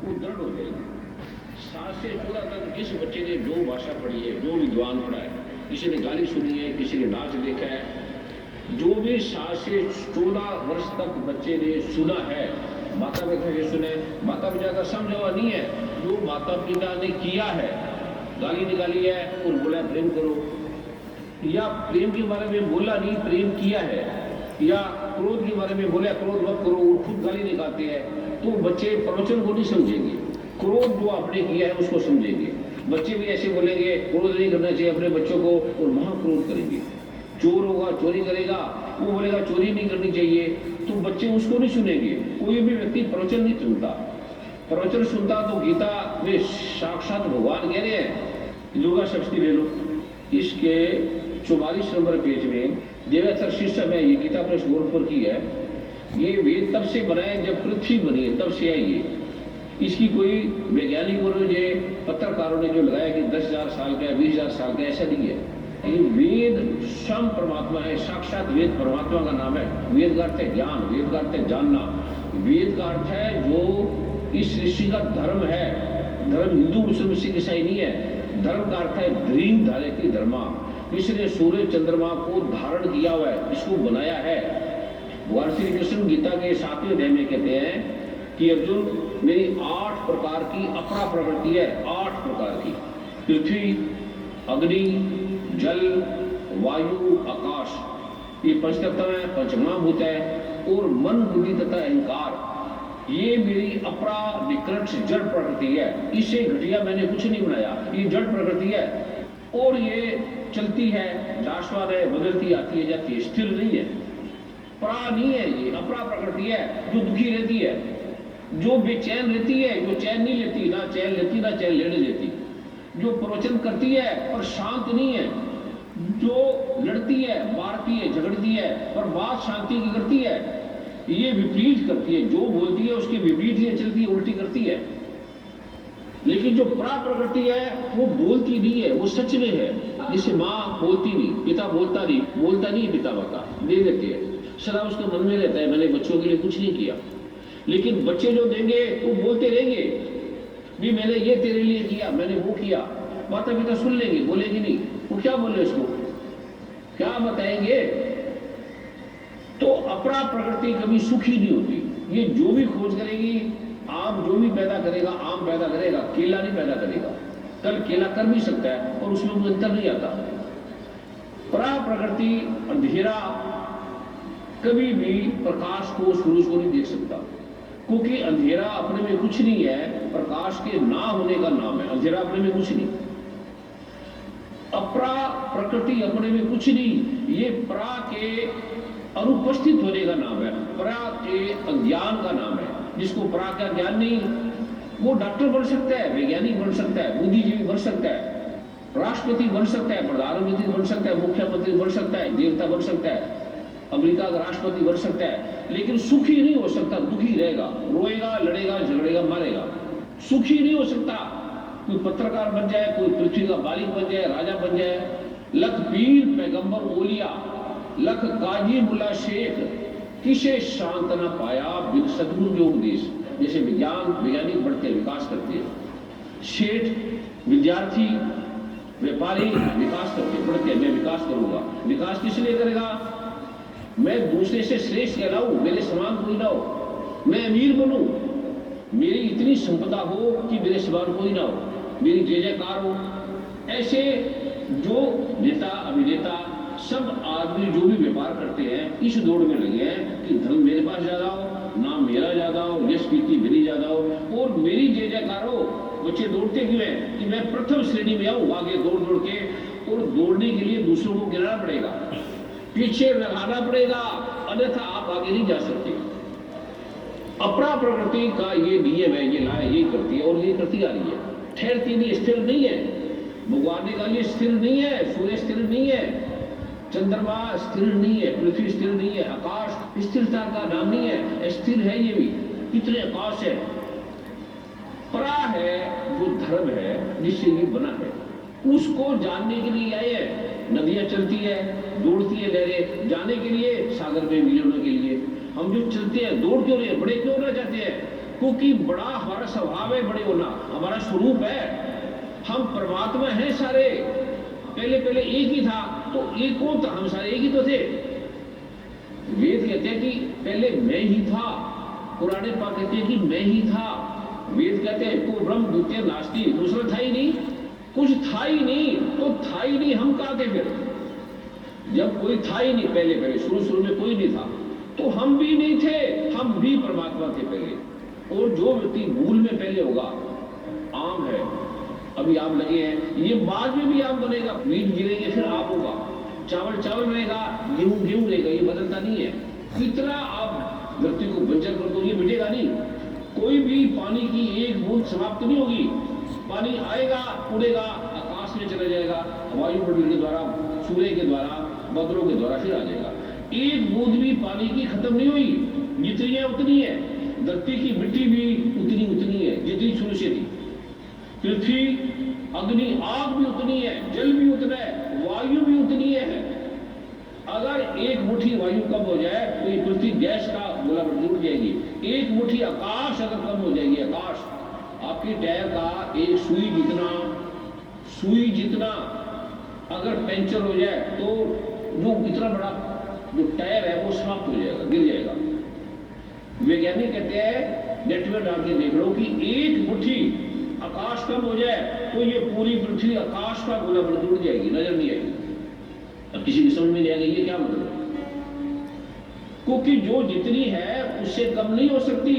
वो दृढ़ हो जाएगी। 7 से 14 तक जिस बच्चे ने जो भाषा पढ़ी है, जो विद्वान पढ़ा है, किसी ने गाली सुनी है, किसी ने नाच देखा है, जो भी 7 से 14 वर्ष तक बच्चे ने सुना है, माता पिता से सुने, माता पिता का समझा नहीं है, जो माता पिता ने किया है, गाली निकाली है और बोला प्रेम करो, या प्रेम के बारे में बोला नहीं प्रेम किया है, या क्रोध के बारे में बोला क्रोध मत करो और खुद गाली निकालते हैं, तो बच्चे प्रवचन को नहीं समझेंगे, क्रोध जो आपने किया है उसको समझेंगे। बच्चे भी ऐसे बोलेंगे क्रोध नहीं करना चाहिए अपने बच्चों को और महाक्रोध करेंगे। चोर होगा चोरी करेगा, वो बोलेगा चोरी नहीं करनी चाहिए, तो बच्चे उसको नहीं सुनेंगे। कोई भी व्यक्ति प्रवचन नहीं सुनता, प्रवचन सुनता तो गीता में साक्षात भगवान कह रहे हैं। दुर्गा सप्तमी ले लो, इसके 44 नंबर पेज में देवेतर शीर्षक में ये गीता प्रेस गोरखपुर की है। ये वेद तब से बनाए जब पृथ्वी बनी है, तब से आई है। इसकी कोई वैज्ञानिक और ये पत्रकारों ने जो लगाया कि 10,000 साल का 20,000 साल का, ऐसा नहीं है। लेकिन वेद स्वयं परमात्मा है, साक्षात वेद परमात्मा का नाम है। वेद का अर्थ है ज्ञान, वेद का अर्थ है जानना, वेद का अर्थ है जो इस सृष्टि का धर्म है। धर्म हिंदू मुस्लिम सिख ईसाई नहीं है, धर्म का अर्थ है ध्रीम धारे की धर्मा। इसने सूर्य चंद्रमा को धारण किया हुआ है, इसको बनाया है। भगवान श्री कृष्ण गीता के 7वें अध्याय में कहते हैं कि अर्जुन मेरी 8 प्रकार की अपरा प्रकृति है, 8 प्रकार की, पृथ्वी, अग्नि, जल, वायु, आकाश, ये पंचतत्व है, पंचमहाभूत है, और मन, बुद्धि तथा अहंकार, ये मेरी अपरा निकृष्ट जड़ प्रकृति है। इससे घटिया मैंने कुछ नहीं बनाया, ये जड़ प्रकृति है और ये चलती है, नाशवान है, बदलती आती है जाती है, स्थिर नहीं है, परा नहीं है, ये अपरा प्रकृति है जो दुखी रहती है, जो बेचैन रहती है, जो चैन नहीं लेती, ना चैन लेती ना चैन लेने देती, जो प्रवचन करती है पर शांत नहीं है, जो लड़ती है, मारती है, झगड़ती है पर बात शांति की करती है, ये विपरीत करती है, जो बोलती है उसके विपरीत ही चलती है, उल्टी करती है। लेकिन जो परा प्रकृति है वो बोलती नहीं है, वो सच में है। जिसे माँ बोलती नहीं, पिता बोलता नहीं पिता माता दे देते हैं, सदा उसके मन में रहता है मैंने बच्चों के लिए कुछ नहीं किया। लेकिन बच्चे जो देंगे वो बोलते रहेंगे भी मैंने ये तेरे लिए किया, मैंने वो किया। माता पिता सुन लेंगे, बोलेगी नहीं, वो क्या बोले उसको, क्या बताएंगे। तो अपरा प्रकृति कभी सुखी नहीं होती। ये जो भी खोज करेगी, आम जो भी पैदा करेगा, आम पैदा करेगा, केला नहीं पैदा करेगा। कल केला कर भी सकता है और उसमें कोई अंतर नहीं आता। परा प्रकृति अंधेरा कभी भी प्रकाश को, सूरज को नहीं देख सकता, क्योंकि अंधेरा अपने में कुछ नहीं है, प्रकाश के ना होने का नाम है। अंधेरा अपने में कुछ नहीं, अपरा प्रकृति अपने में कुछ नहीं, ये परा के अनुपस्थित होने का नाम है, परा के अज्ञान का नाम है। जिसको परा का ज्ञान नहीं, वो डॉक्टर बन सकता है, वैज्ञानिक बन सकता है, बुद्धिजीवी बन सकता है, राष्ट्रपति बन सकता है, प्रधानमंत्री बन सकता है, मुख्यमंत्री बन सकता है, देवता बन सकता है, अमेरिका का राष्ट्रपति बन सकता है, लेकिन सुखी नहीं हो सकता, दुखी रहेगा, रोएगा, लड़ेगा, झगड़ेगा, मारेगा, सुखी नहीं हो सकता। कोई पत्रकार बन जाए, कोई पृथ्वी का मालिक बन जाए, राजा बन जाए, लख पीर पैगंबर ओलिया, लख काजी मुला शेख, किसे शांत न पाया बिन सदगुरु के उपदेश। जैसे वैज्ञानिक बढ़ते विकास करते हैं, शेठ विद्यार्थी व्यापारी विकास करते बढ़ते, मैं विकास करूंगा। विकास किस लिए करेगा, मैं दूसरे से श्रेष्ठ कहलाऊं, मेरे समान कोई ना हो, मैं अमीर बनूं, मेरी इतनी संपदा हो कि मेरे समान कोई ना हो, मेरी जय जयकार हो। ऐसे जो नेता अभिनेता सब आदमी जो भी व्यापार करते हैं इस दौड़ में लगे हैं कि धन मेरे पास ज्यादा हो, नाम मेरा ज्यादा हो, यश कीर्ति मेरी ज्यादा हो और मेरी जय जयकार हो। बच्चे दौड़ते क्यों हैं कि मैं प्रथम श्रेणी में आऊं, आगे दौड़ दौड़ के, और दौड़ने के लिए दूसरों को गिराना पड़ेगा, पीछे लगाना पड़ेगा, अन्यथा आप आगे नहीं जा सकते। अपरा प्रकृति का ये नियम है, ये लाए ये करती है और ये करती आ रही है, ठहरती नहीं, स्थिर नहीं है। भगवान ने कहा ये स्थिर नहीं है, सूर्य स्थिर नहीं है, चंद्रमा स्थिर नहीं है, पृथ्वी स्थिर नहीं है, आकाश स्थिरता का नाम नहीं है, स्थिर है ये भी। कितने आकाश है, परा है जो धर्म है जिससे ये बना है, उसको जानने के लिए आए हैं। नदियां चलती है, दौड़ती है लहरें, जाने के लिए, सागर में मिलने के लिए। हम जो चलते हैं दौड़ क्यों रहे, बड़े क्यों होना चाहते हैं, क्योंकि बड़ा हमारा स्वभाव है बड़े होना, हमारा स्वरूप है, हम परमात्मा हैं सारे। पहले पहले एक ही था, तो एक कौन था? हम सारे एक ही तो थे। वेद कहते हैं कि पहले मैं ही था, पुराने पाक कहते हैं कि मैं ही था। वेद कहते हैं को ब्रह्म द्वितीय नास्ति, दूसरा था ही नहीं, कुछ था ही नहीं, तो था ही नहीं, हम कहाँ थे फिर? जब कोई था ही नहीं, पहले पहले शुरू में कोई नहीं था, तो हम भी नहीं थे, हम भी परमात्मा थे पहले। और जो व्यक्ति मूल में पहले होगा, आम है, अभी आम लगे हैं, ये बाद में भी आम बनेगा, बीज गिरेंगे फिर आम होगा, चावल चावल रहेगा, गेहूं गेहूं रहेगा, ये बदलता नहीं है। कितना आप धरती को बंजर कर दो, ये मिटेगा नहीं। कोई भी पानी की एक बूंद समाप्त नहीं होगी, पानी आएगा, उड़ेगा, आकाश में चला जाएगा, वायुमंडल के द्वारा, सूर्य के द्वारा, बादलों के द्वारा फिर आ जाएगा। एक बूंद भी पानी की खत्म नहीं हुई, जितनी है उतनी है। धरती की मिट्टी भी उतनी है जितनी शुरू से थी। पृथ्वी, अग्नि, आग भी उतनी है, जल भी उतना है, वायु भी उतनी है। अगर एक मुट्ठी वायु कम हो जाए तो ये पृथ्वी गैस का गोला टूट जाएगी। एक मुट्ठी आकाश अगर कम हो जाएगी, आकाश, आपकी टायर का एक सुई जितना अगर पंचर हो जाए तो जो इतना बड़ा जो टायर है वो समाप्त हो जाएगा, गिर जाएगा। वैज्ञानिक कहते हैं, नेट में डाल के देख लो कि एक मुट्ठी आकाश कम हो जाए तो ये पूरी पृथ्वी आकाश का गोला बन टूट जाएगी, नजर नहीं आएगी। अब किसी की समझ में नहीं आएगा ये क्या मतलब है, क्योंकि जो जितनी है उससे कम नहीं हो सकती,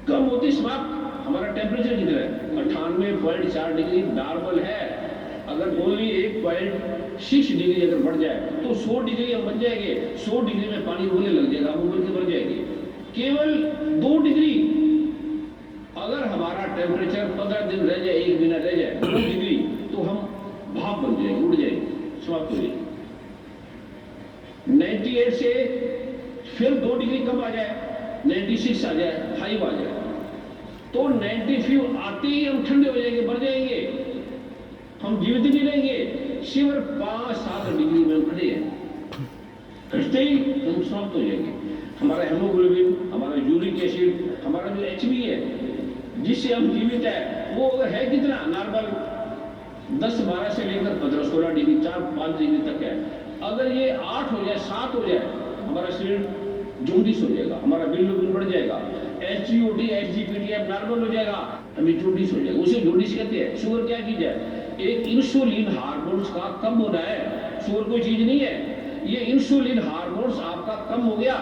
कम होती समाप्त। हमारा टेम्परेचर कितना है? 98.4 डिग्री नॉर्मल है। अगर ओनली 1.6 डिग्री अगर बढ़ जाए तो 100 डिग्री हम बन जाएंगे। 100 डिग्री में पानी उबलने लग जाएगा, हम उबल के बढ़ जाएंगे। केवल 2 डिग्री अगर हमारा टेम्परेचर 15 दिन रह जाए, 1 महीना रह जाए, 2 डिग्री, तो हम भाप बन जाएंगे, उड़ जाएंगे, समाप्त हो जाएगी। 98 से फिर 2 डिग्री कम आ जाए, 96 आ जाए, 5 आ जाए, तो 95 आते ही हम ठंडे हो जाएंगे, बढ़ जाएंगे, हम जीवित नहीं रहेंगे। सिर्फ 5-7 डिग्री में हम खड़े हैं, घटते ही हम समाप्त हो जाएंगे। हमारा हेमोग्लोबिन, हमारा यूरिक एसिड, हमारा जो HB है जिससे हम जीवित है, वो है कितना? नॉर्मल 10-12 से लेकर 15-16 डिग्री, 4-5 डिग्री तक है। अगर ये 8 हो जाए, 7 हो जाए, हमारा शरीर जूंडिस हो जाएगा, हमारा बिलिरुबिन बढ़ जाएगा, SGOT, SGPT नॉर्मल हो जाएगा, हमें जूंडिस हो जाएगा। उसे जूंडिस कहते हैं। शुगर क्या की जाए? एक इंसुलिन हार्मोन्स का कम होना है। शुगर कोई चीज नहीं है, ये इंसुलिन हार्मोन्स आपका कम हो गया।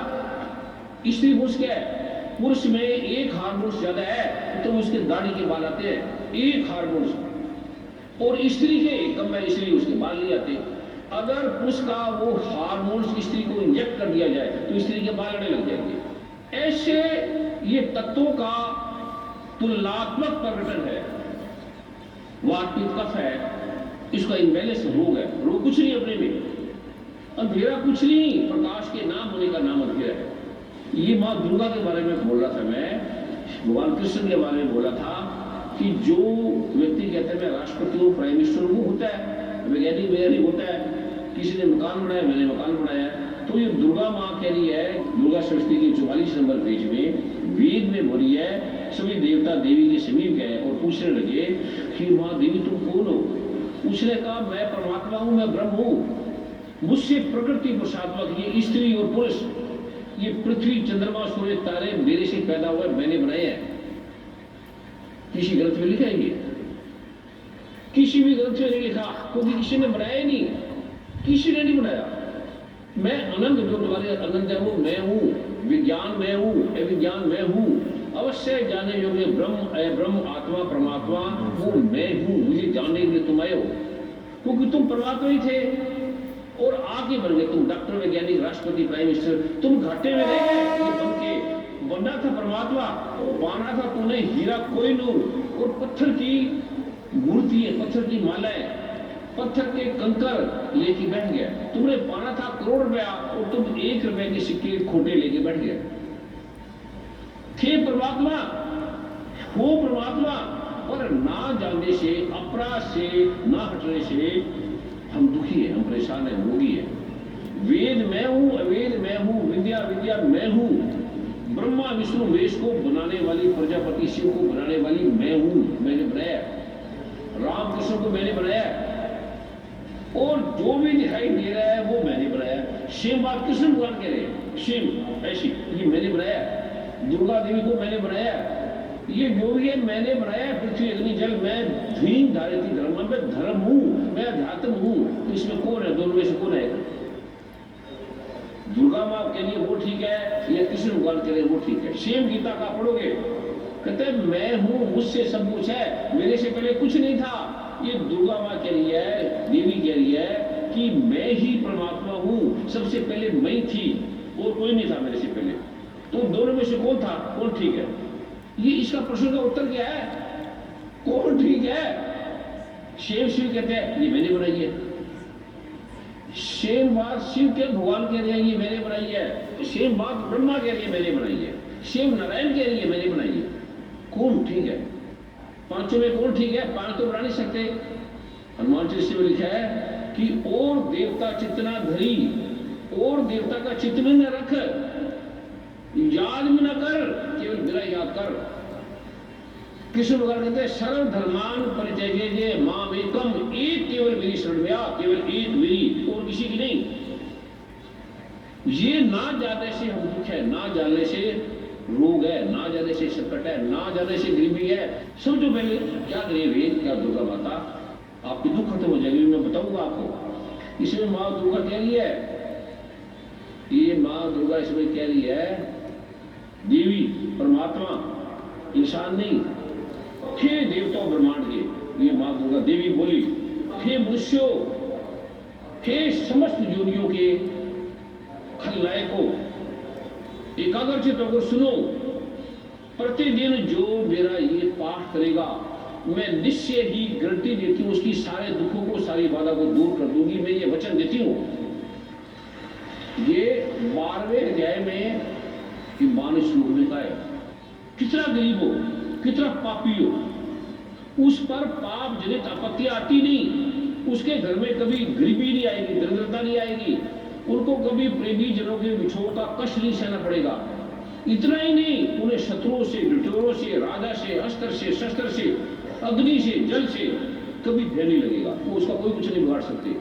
स्त्री पुरुष क्या है? पुरुष में एक हार्मोन्स ज्यादा है तो उसके दाढ़ी के बाल आते हैं, एक हार्मोन्स, और स्त्री के कम है इसलिए उसके बाल नहीं आते। अगर पुरुष का वो हार्मोन्स स्त्री को इंजेक्ट कर दिया जाए तो स्त्री के बाल आने लग जाएंगे। ऐसे ये तत्वों का तुलनात्मक प्रकटन है। वात पित्त कफ है, इसका इम्बैलेंस रोग है। रोग कुछ नहीं अपने में, अंधेरा कुछ नहीं, प्रकाश के नाम होने का नाम अंधेरा है। ये माँ दुर्गा के बारे में बोल रहा था मैं, भगवान कृष्ण के बारे में बोला था कि जो व्यक्ति कहते हैं मैं राष्ट्रपति हूँ, प्राइम मिनिस्टर हूँ, होता है, वैज्ञानिक होता है, किसी ने मकान बनाया, मैंने मकान बनाया। तो ये दुर्गा माँ कह रही है, दुर्गा सृष्टि के 44 नंबर पेज में वेद में बोली है, सभी देवता देवी के समीप गए और पूछने लगे कि माँ देवी तुम कौन हो? उसने कहा मैं परमात्मा हूँ, मैं ब्रह्म हूँ, मुझसे प्रकृति पुरुषात्मक ये स्त्री और पुरुष, ये पृथ्वी चंद्रमा सूर्य तारे मेरे से पैदा हुए, मैंने बनाए हैं। किसी ग्रंथ में लिखा है ये? किसी भी ग्रंथ में नहीं लिखा, क्योंकि किसी ने बनाया ही नहीं, किसी ने नहीं बनाया। मैं अनंत, जो तुम्हारे अनंत है वो मैं हूँ, विज्ञान मैं हूँ, अविज्ञान मैं हूँ, अवश्य जाने योग्य ब्रह्म आत्मा परमात्मा वो मैं हूँ, मुझे जानने के लिए तुम आए हो, क्योंकि तुम परमात्मा ही थे और आगे बढ़ गए। तुम डॉक्टर, वैज्ञानिक, राष्ट्रपति, प्राइम मिनिस्टर, तुम घाटे में रह गए। ये बन के बनना था परमात्मा, पाना था तूने हीरा कोहिनूर और पत्थर की मूर्ति है, पत्थर की मालाएं, पत्थर के कंकर लेके बैठ गया। तुमने पाना था करोड़ रुपया और तुम 1 रुपए के सिक्के खोटे लेके बैठ गए। थे परमात्मा, हो परमात्मा, पर ना जानने से, अपराध से, ना हटने से हम दुखी है, हम परेशान है, रोगी है। वेद मैं हूं, अवेद मैं हूं, विद्या विद्या मैं हूं, ब्रह्मा विष्णु महेश को बनाने वाली, प्रजापति शिव को बनाने वाली मैं हूं, मैंने बनाया। राम कृष्ण को मैंने बनाया, और जो भी दिखाई दे रहा है वो मैंने बनाया। शिव बात कृष्ण भगवान कह रहे हैं, शिव ऐसी ये मैंने बनाया, दुर्गा देवी को मैंने बनाया, ये जो भी है मैंने बनाया। पृथ्वी अग्नि जल, मैं धीन धारिती धर्म, मैं धर्म हूं, मैं अध्यात्म हूं। तो इसमें कौन है, दोनों में से कौन है? दुर्गा माँ के लिए वो ठीक है या कृष्ण भगवान के लिए वो ठीक है? सेम गीता का पढ़ोगे, कहते हैं मैं हूं, मुझसे सब कुछ है, मेरे से पहले कुछ नहीं था। ये दुर्गा माँ कह रही है, देवी कह रही है कि मैं ही परमात्मा हूं, सबसे पहले मैं थी और कोई नहीं था मेरे से पहले। तो दोनों में से कौन था, कौन ठीक है? ये इसका प्रश्न का उत्तर क्या है? कौन ठीक है? शिव शिव कहते हैं ये मैंने बनाई है, सेम बात शिव के भगवान कह रहे हैं ये मैंने बनाई है, सेम बात ब्रह्मा कह रही है मैंने बनाई है, शिव नारायण कह रही है मैंने बनाई है। कौन ठीक है? पांचों में कौन ठीक है? पांच तो बना नहीं सकते। हनुमान चालीसा में लिखा है कि और देवता चितना धरी, और देवता का चित्त में न रख, याद में न कर, केवल मेरा याद कर। कृष्ण भगवान कहते हैं सर्व धर्मान परित्यज्य माम एकम, एक केवल मेरी शरण में आ, केवल एक मेरी, और किसी की नहीं। ये ना जानने से हम दुख है, ना जानने से रोग है, ना जानने से संकट है, ना जानने से गरीबी है। समझो पहले क्या गरीब है, क्या दुर्गा माता, आपकी दुख खत्म हो जाएगी, मैं बताऊंगा आपको। इसमें माँ दुर्गा कह रही है, ये माँ दुर्गा इसमें कह रही है, देवी परमात्मा इंसान नहीं, हे देवता ब्रह्मांड के, ये माँ दुर्गा देवी बोली, हे मनुष्यों, हे समस्त योनियों के खलनायकों, एकाग्रचित होकर सुनो। प्रतिदिन जो मेरा ये पाठ करेगा, मैं निश्चय ही गारंटी देती हूं, उसकी सारे दुखों को, सारी बाधा को दूर कर दूंगी, मैं ये वचन देती हूं। ये 12वें अध्याय में 22 श्लोक में कहा है, कितना गरीब हो, कितना पापी हो, उस पर पाप जनित आपत्तियां आती नहीं, उसके घर में कभी गरीबी नहीं आएगी, दरिद्रता नहीं आएगी, उनको कभी प्रेमी जनों के विछोड़ का कष्ट नहीं सहना पड़ेगा। इतना ही नहीं, उन्हें शत्रुओं से, लुटेरों से, राजा से, अस्त्र से, शस्त्र से, अग्नि से, जल से कभी भय नहीं लगेगा, वो उसका कोई कुछ नहीं बिगाड़ सकते।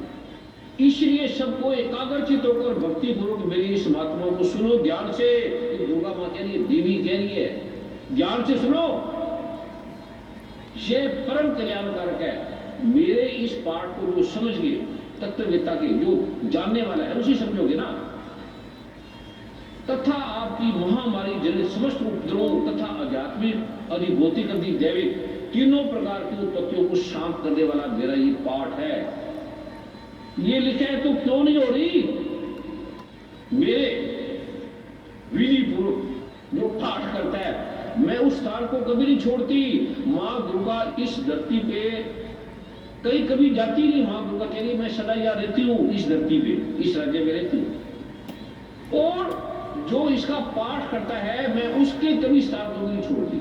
इसलिए सबको एकाग्रचित होकर भक्ति पूर्वक मेरी इस महात्मा को सुनो ध्यान से। दुर्गा माँ कह रही है, देवी कह रही है, ध्यान से सुनो, ये परम कल्याणकारक है। मेरे इस पाठ को जो समझ गए, तत्ववेत्ता के जो जानने वाला है उसी समझोगे ना। तथा आपकी महामारी जनित समस्त उपद्रवों तथा आध्यात्मिक, अधिभौतिक, अधिदैविक तीनों प्रकार की उत्पत्तियों को शांत करने वाला मेरा ये पाठ है। ये लिखा है तो क्यों नहीं हो रही? मेरे विधि पूर्वक जो पाठ करता है, मैं उस स्थान को कभी नहीं छोड़ती। माँ दुर्गा इस धरती पे कहीं कभी जाती नहीं। माँ दुर्गा कह रही मैं सदा यहाँ रहती हूँ, इस धरती पे, इस राज्य में रहती हूँ, और जो इसका पाठ करता है मैं उसके कभी स्थान को नहीं छोड़ती।